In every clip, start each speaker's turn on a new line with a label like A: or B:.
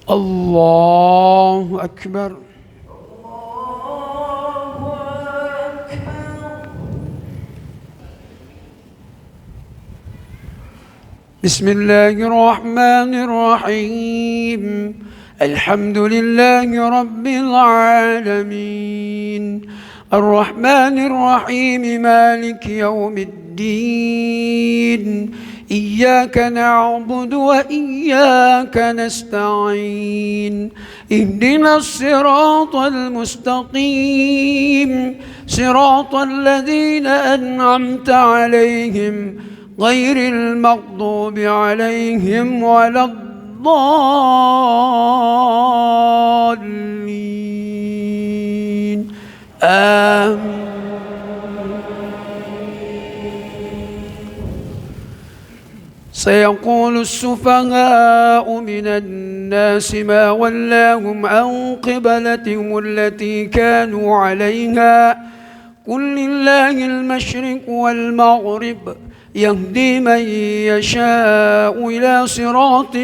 A: الله أكبر. بسم الله الرحمن الرحيم. الحمد لله رب العالمين، الرحمن الرحيم، مالك يوم الدين. إياك نعبد وإياك نستعين. اهدنا الصراط المستقيم، صراط الذين أنعمت عليهم غير المغضوب عليهم ولا الضالين. آمين. سيقول السفهاء من الناس ما ولاهم عن قبلتهم التي كانوا عليها، قل لله المشرق والمغرب، يهدي من يشاء إلى صراط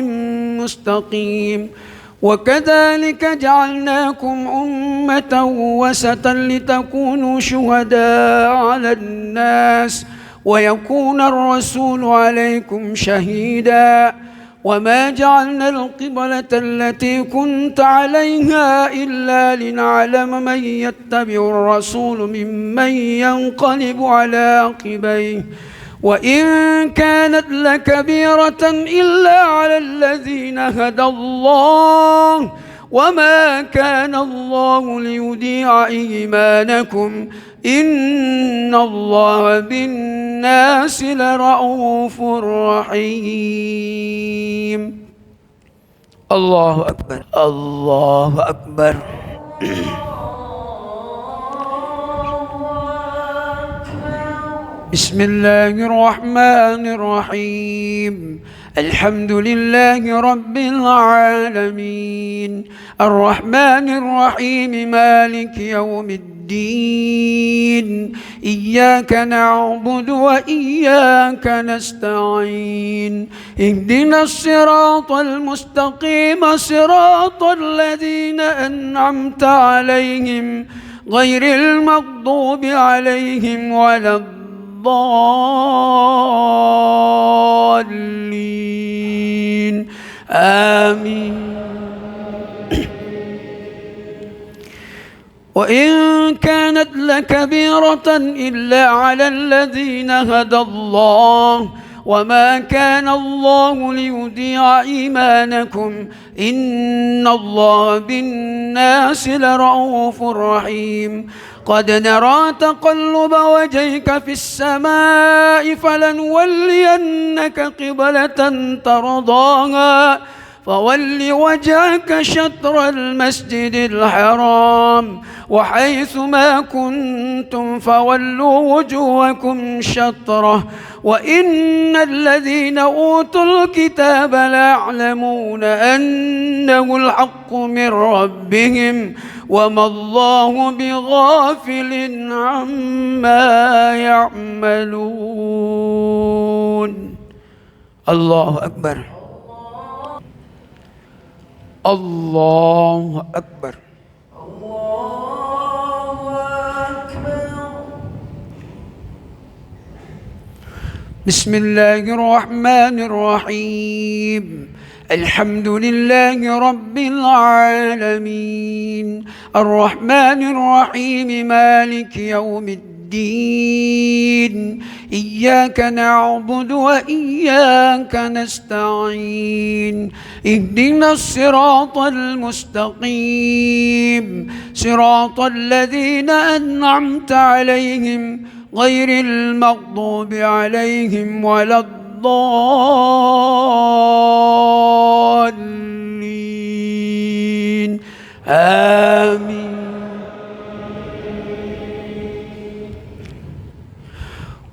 A: مستقيم. وكذلك جعلناكم أمة وسطا لتكونوا شهداء على الناس ويكون الرسول عليكم شهيدا. وما جعلنا القبلة التي كنت عليها إلا لنعلم من يتبع الرسول ممن ينقلب على عقبيه، وإن كانت لكبيرة إلا على الذين هدى الله، وما كان الله ليضيع إيمانكم، إن الله بالناس لرؤوف رحيم. الله أكبر. الله أكبر. بسم الله الرحمن الرحيم. الحمد لله رب العالمين، الرحمن الرحيم، مالك يوم الدين. إياك نعبد وإياك نستعين. اهدنا الصراط المستقيم، صراط الذين أنعمت عليهم غير المغضوب عليهم ولا الضالين. آمين. وإن كانت لكبيرة إلا على الذين هدى الله، وما كان الله ليضيع إيمانكم، إن الله بالناس لرؤوف رحيم. قد نرى تقلب وجهك في السماء، فلنولينك قبلة ترضاها، فول وجهك شطر المسجد الحرام، وحيث ما كنتم فولوا وجوهكم شطره، وإن الذين أوتوا الكتاب ليعلمون أنه الحق من ربهم، وما الله بغافل عما يعملون. الله أكبر. الله أكبر. بسم الله الرحمن الرحيم. الحمد لله رب العالمين، الرحمن الرحيم، مالك يوم الدين. إياك نعبد وإياك نستعين. اهدنا الصراط المستقيم، صراط الذين أنعمت عليهم غير المغضوب عليهم ولا الضالين. آمين.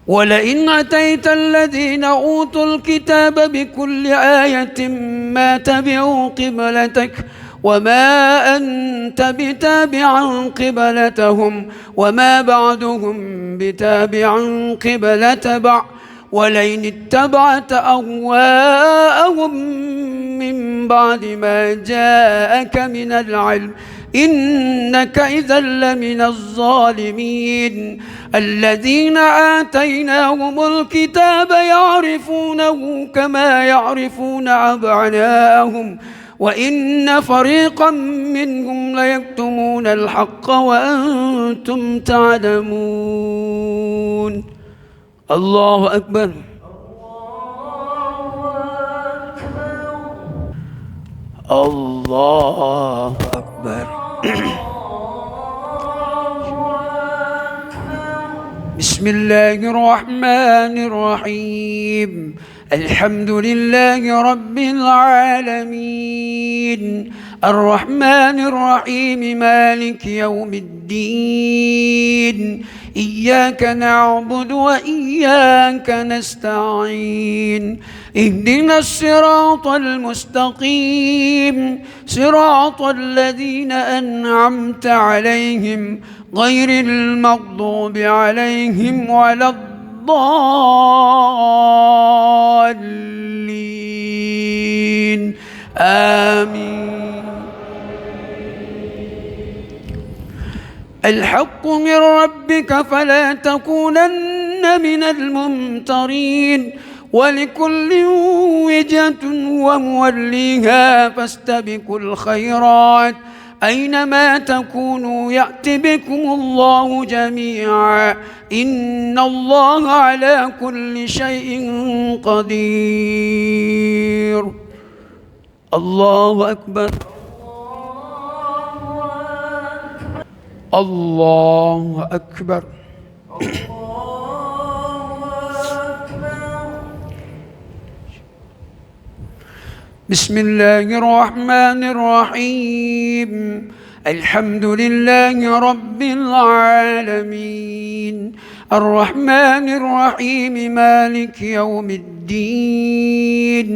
A: ولئن أتيت الذين أوتوا الكتاب بكل آية ما تبعوا قبلتك، وما أنت بتابع قبلتهم، وما بعضهم بتابع قبلة بعض، ولئن اتبعت أهواءهم من بعد ما جاءك من العلم إنك إذا لمن الظالمين. الذين آتيناهم الكتاب يعرفونه كما يعرفون أبناءهم وإن فريقا منهم ليكتمون الحق وأنتم تعلمون. الله أكبر. الله أكبر. بسم الله الرحمن الرحيم. الحمد لله رب العالمين الرحمن الرحيم مالك يوم الدين إياك نعبد وإياك نستعين اهدنا الصراط المستقيم صراط الذين أنعمت عليهم غير المغضوب عليهم ولا الضالين آمين. الحق من ربك فلا تكونن من الممترين ولكل وجهة وموليها فاستبقوا الخيرات أينما تكونوا يأت بكم الله جميعا إن الله على كل شيء قدير. الله أكبر. الله أكبر. بسم الله الرحمن الرحيم الحمد لله رب العالمين الرحمن الرحيم مالك يوم الدين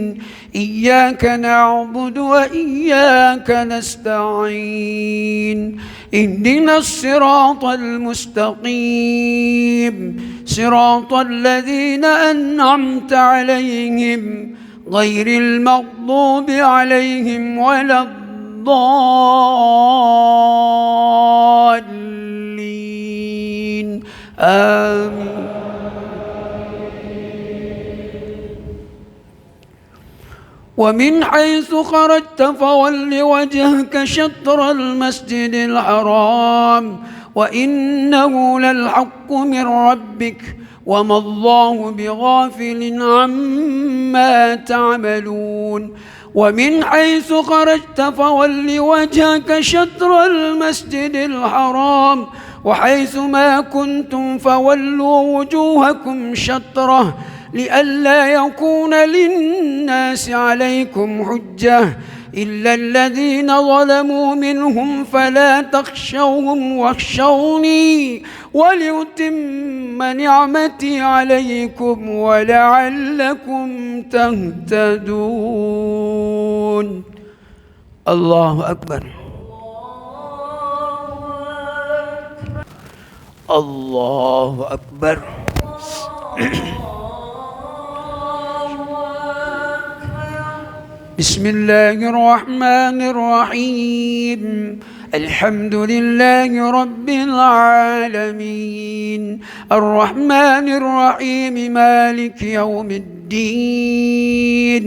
A: إياك نعبد وإياك نستعين اهدنا الصراط المستقيم صراط الذين أنعمت عليهم غير المغضوب عليهم ولا الضالين آمين. ومن حيث خرجت فول وجهك شطر المسجد الحرام وإنه للحق من ربك وما الله بغافل عما تعملون. ومن حيث خرجت فول وجهك شطر المسجد الحرام وحيث ما كنتم فولوا وجوهكم شطره لئلا يكون للناس عليكم حجة إلا الذين ظلموا منهم فلا تخشوهم واخشوني ولأتم نعمتي عليكم ولعلكم تهتدون. الله أكبر. الله أكبر. بسم الله الرحمن الرحيم الحمد لله رب العالمين الرحمن الرحيم مالك يوم الدين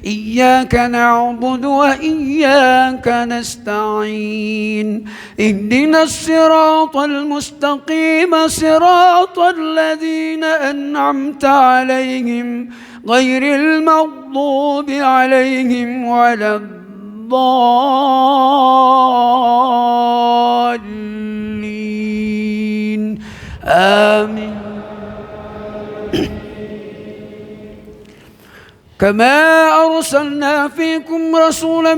A: إياك نعبد وإياك نستعين اهدنا الصراط المستقيم صراط الذين أنعمت عليهم غير المغضوب عليهم ولا الضالين آمين. كما أرسلنا فيكم رسولا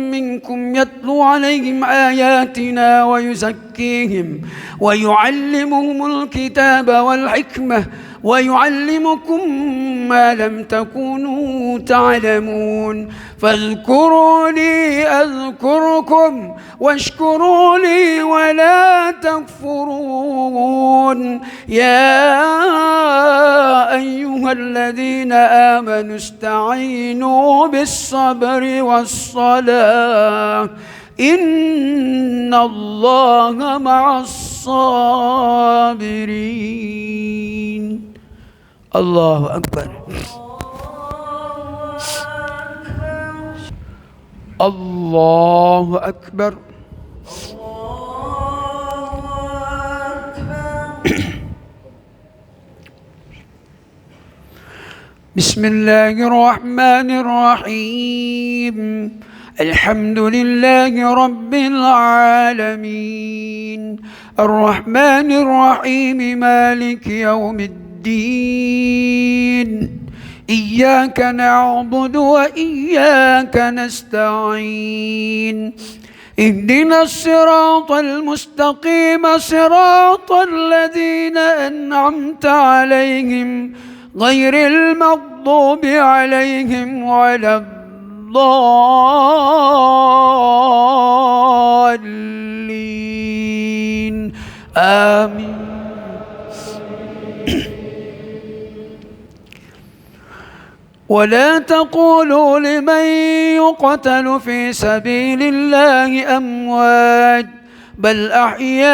A: منكم يتلو عليهم آياتنا ويزكيهم ويعلمهم الكتاب والحكمة ويعلمكم ما لم تكونوا تعلمون فاذكروني أذكركم واشكروا لي ولا تكفرون. يا أيها الذين آمنوا استعينوا بالصبر والصلاة إن الله مع الصابرين. الله أكبر. الله أكبر. بسم الله الرحمن الرحيم. الحمد لله رب العالمين الرحمن الرحيم مالك يوم الدين إياك نعبد وإياك نستعين اهدنا الصراط المستقيم صراط الذين أنعمت عليهم غير المغضوب عليهم ولا الضالين آمين. ولا تقولوا لمن يقتل في سبيل الله أموات بل أحياء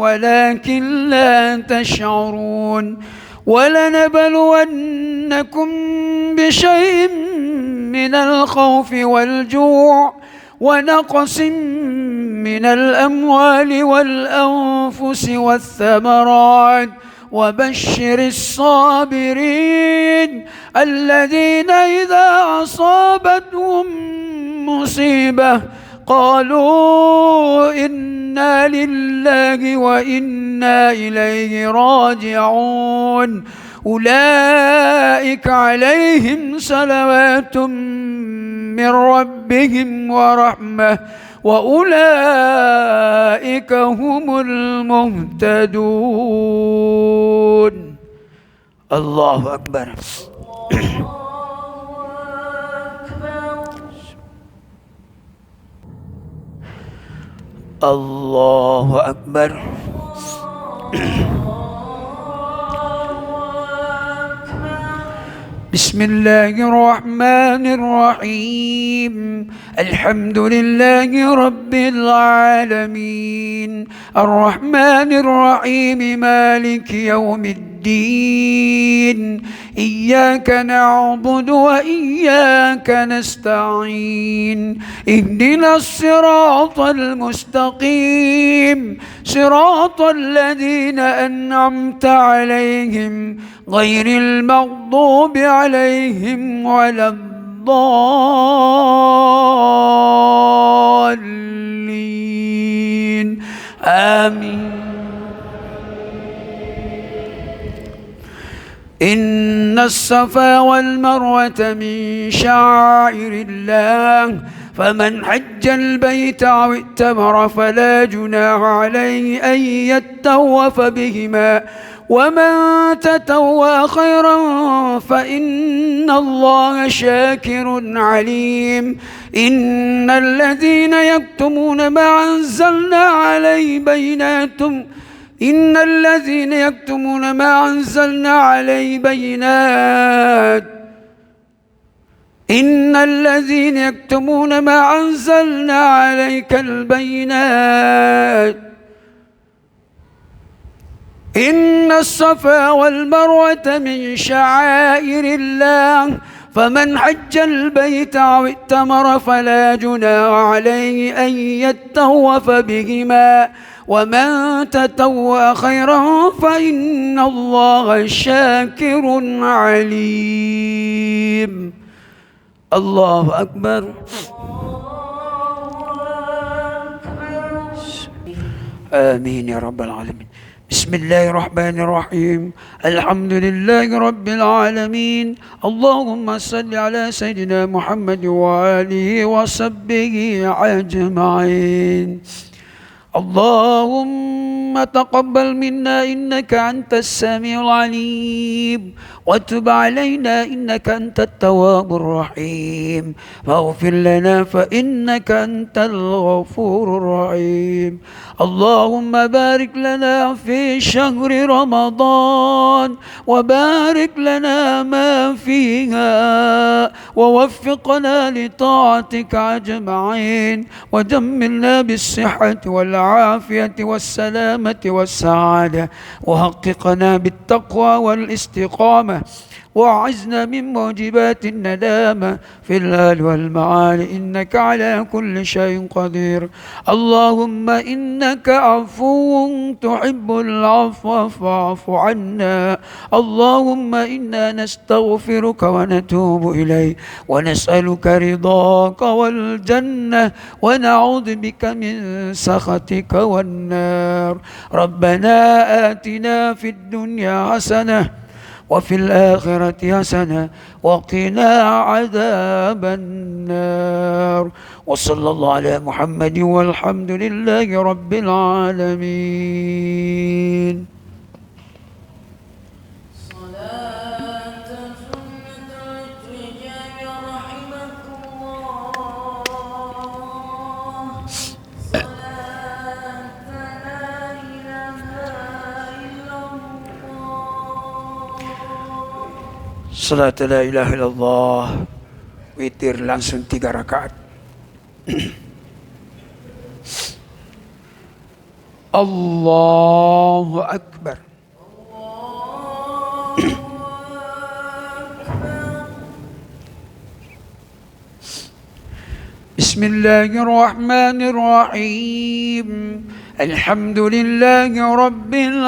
A: ولكن لا تشعرون. ولنبلونكم بشيء من الخوف والجوع ونقص من الأموال والأنفس والثمرات وبشر الصابرين الذين إذا أصابتهم مصيبة قالوا إنا لله وإنا إليه راجعون أولئك عليهم صلوات من ربهم ورحمة وأولئك هم المهتدون. الله أكبر. الله أكبر. بسم الله الرحمن الرحيم الحمد لله رب العالمين الرحمن الرحيم مالك يوم الدين إياك نعبد وإياك نستعين اهدنا الصراط المستقيم صراط الذين أنعمت عليهم غير المغضوب عليهم ولا الضالين آمين. إن الصفا والمروة من شعائر الله فمن حج البيت أو ائتمر فلا جناح عليه أن يطوف بهما ومن تطوع خيرا فإن الله شاكر عليم. إن الذين يكتمون ما أنزلنا عليه بينات إن الذين يكتمون ما أنزلنا عليه بينات إن الذين يكتمون ما أنزلنا عليك البينات إن الصفا والمروة من شعائر الله فمن حج البيت أو ائتمر فلا جناح عليه أن يطوف بهما ومن تطوع خيرا فإن الله شاكر عليم. الله أكبر. آمين يا رب العالمين. بسم الله الرحمن الرحيم الحمد لله رب العالمين اللهم صل على سيدنا محمد وآله وصحبه أجمعين. اللهم تقبل منا إنك أنت السميع العليم، وتب علينا إنك أنت التواب الرحيم، فاغفر لنا فإنك أنت الغفور الرحيم. اللهم بارك لنا في شهر رمضان، وبارك لنا ما فيها، ووفقنا لطاعتك أجمعين، ودمرنا بالصحة والعافية والسلامة والسعادة، وحققنا بالتقوى والاستقامة، وأعزنا من موجبات الندامة في الآل والمعال، إنك على كل شيء قدير. اللهم إنك عفو تحب العفو فاعف عنا. اللهم إنا نستغفرك ونتوب إليك، ونسألك رضاك والجنة، ونعوذ بك من سخطك والنار. ربنا آتنا في الدنيا حسنة وفي الآخرة حسنة وقنا عذاب النار. وصلى الله على محمد والحمد لله رب العالمين. Salat la ilaha illallah, witir langsung 3 rakaat. Allahu Akbar. Bismillahirrahmanirrahim. Alhamdulillahi Rabbil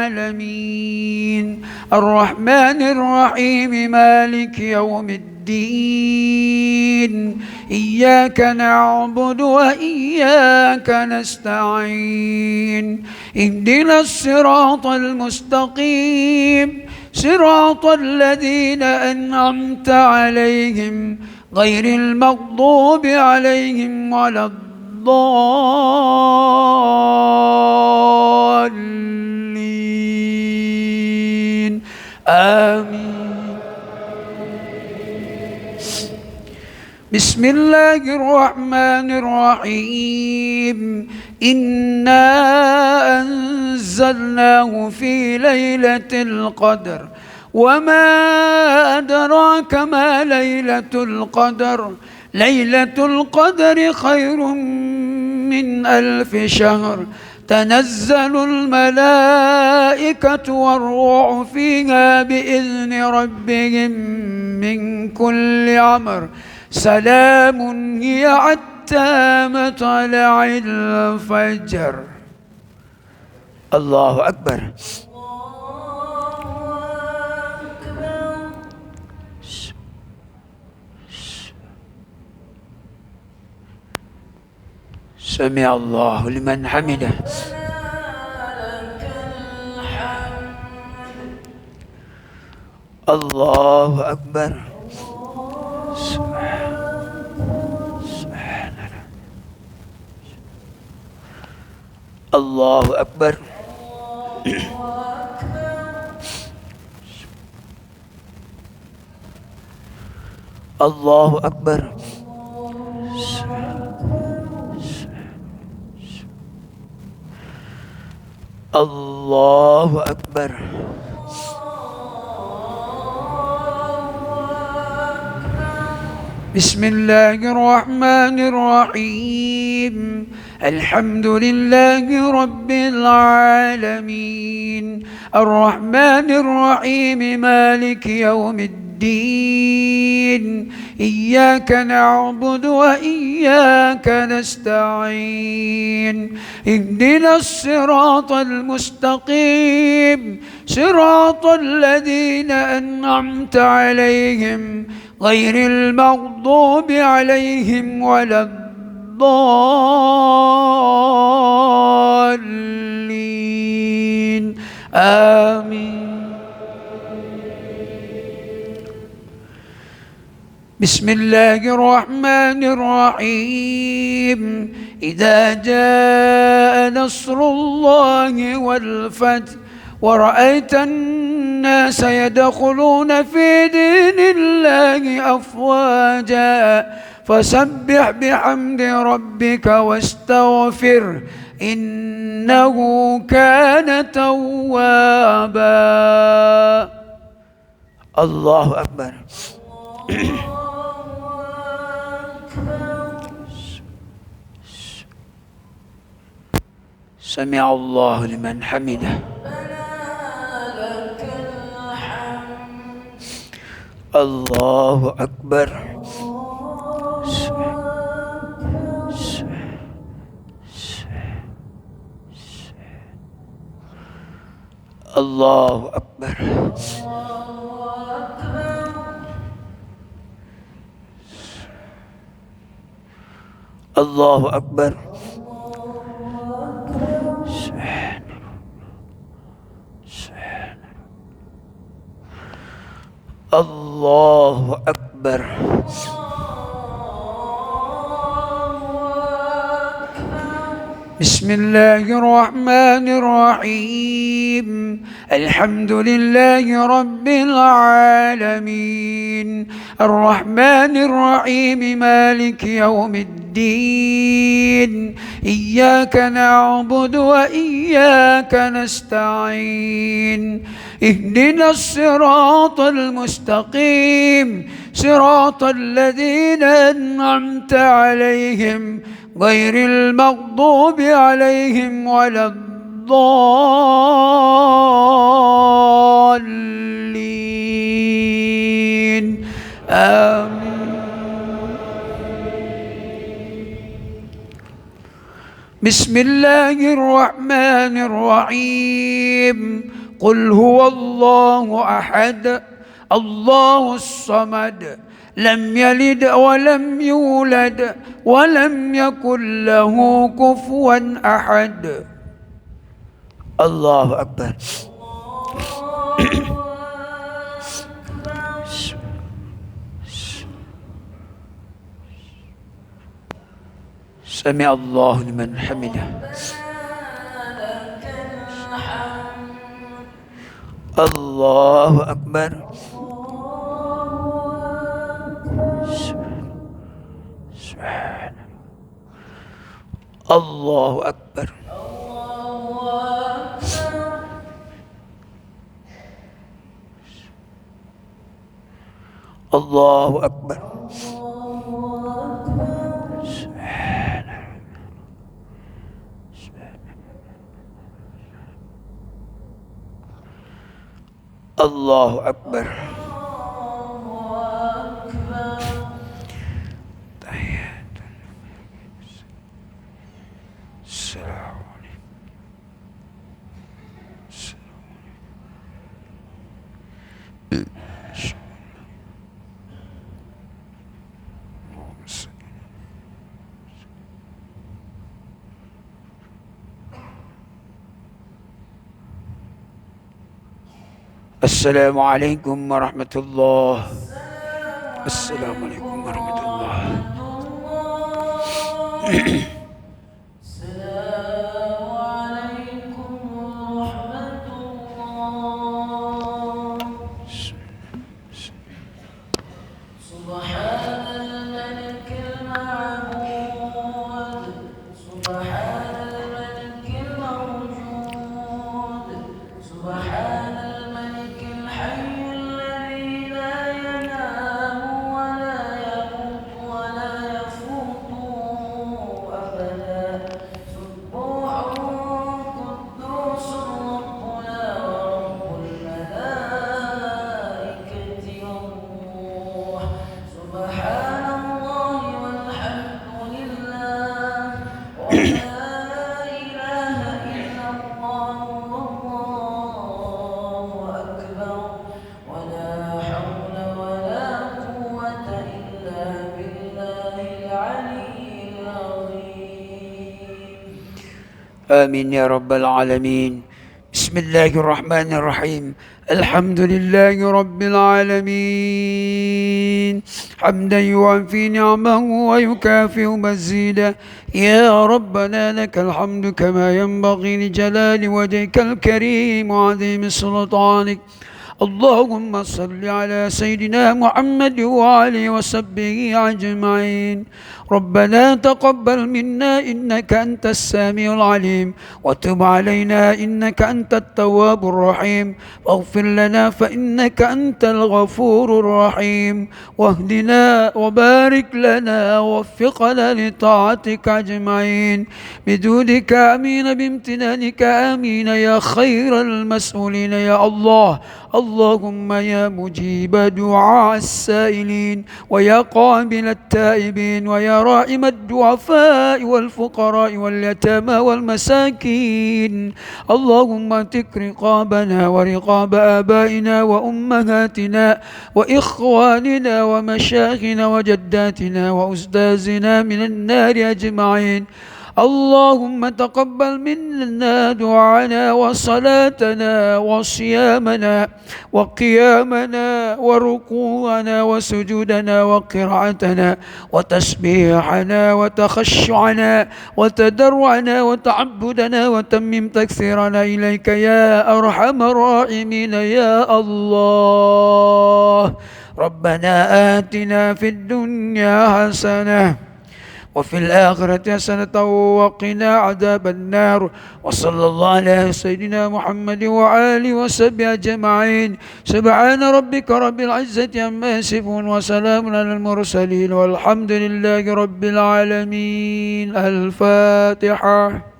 A: Alamin, Ar-Rahmanir-Rahim, Maliki Yawmiddin. Iyyaka na'budu wa iyyaka nasta'in. Ihdinas siratal mustaqim, siratal ladzina an'amta 'alaihim ghairil maghdubi 'alaihim waladdallin. Amin. Bismillahirrahmanirrahim. Inna anzalnahu fi laylatil qadr, وما أدراك ما ليلة القدر. ليلة القدر خير من 1000 شهر. تنزل الملائكة والروح فيها بإذن ربهم من كل أمر. سلام هي حتى مطلع الفجر. الله أكبر. سمع الله لمن حمده. الله أكبر. سبحان الله. الله أكبر. الله أكبر. الله أكبر. بسم الله الرحمن الرحيم. الحمد لله رب العالمين، الرحمن الرحيم، مالك يوم الدين. إياك نعبد وإياك نستعين. اهدنا الصراط المستقيم، صراط الذين أنعمت عليهم غير المغضوب عليهم ولا الضالين. آمين. بسم الله الرحمن الرحيم إذا جاء نصر الله والفتح ورأيت الناس يدخلون في دين الله أفواجا فسبح بحمد ربك واستغفر إنه كان توابا. الله أكبر. سمع الله لمن حمده. الله أكبر. الله أكبر. الله أكبر. الله أكبر. بسم الله الرحمن الرحيم الحمد لله رب العالمين الرحمن الرحيم مالك يوم الدين إياك نعبد وإياك نستعين اهدنا الصراط المستقيم صراط الذين أنعمت عليهم غير المغضوب عليهم ولا الضالين آمين. بسم الله الرحمن الرحيم قل هو الله أحد الله الصمد لم يلد ولم يولد ولم يكن له كفوا أحد. الله أكبر. سمع الله لمن حمده. الله أكبر. الله أكبر. الله أكبر. الله أكبر. السلام عليكم ورحمة الله. السلام عليكم ورحمة الله. آمين يا رب العالمين. بسم بسم الله الرحمن الرحيم. الحمد لله رب العالمين حمدا يوافي نعمه ويكافئ مزيدا. يا ربنا لك الحمد كما ينبغي لجلال وجهك الكريم وعظيم سلطانك. اللهم صل على سيدنا محمد وعلى وصحبه أجمعين. ربنا تقبل منا إنك أنت السميع العليم، وتب علينا إنك أنت التواب الرحيم، واغفر لنا فإنك أنت الغفور الرحيم، واهدنا وبارك لنا ووفقنا لطاعتك أجمعين بجودك آمين بامتنانك آمين يا خير المسؤولين يا الله. اللهم يا مجيب دعاء السائلين، ويا قابل التائبين، ويا راحم الضعفاء والفقراء واليتامى والمساكين، اللهم اتق رقابنا ورقاب آبائنا وأمهاتنا وإخواننا ومشايخنا وجداتنا وأستاذنا من النار أجمعين. اللهم تقبل منا دعانا وصلاتنا وصيامنا وقيامنا وركوعنا وسجودنا وقراءتنا وتسبيحنا وتخشعنا وتضرعنا وتعبدنا، وتمم تكثيرنا إليك يا أرحم الراحمين يا الله. ربنا آتنا في الدنيا حسنة وفي الآخرة حسنة وقنا عذاب النار. وصلى الله على سيدنا محمد وآله وصحبه أجمعين. سبحان ربك رب العزة عما يصفون وسلام على المرسلين والحمد لله رب العالمين. الفاتحة.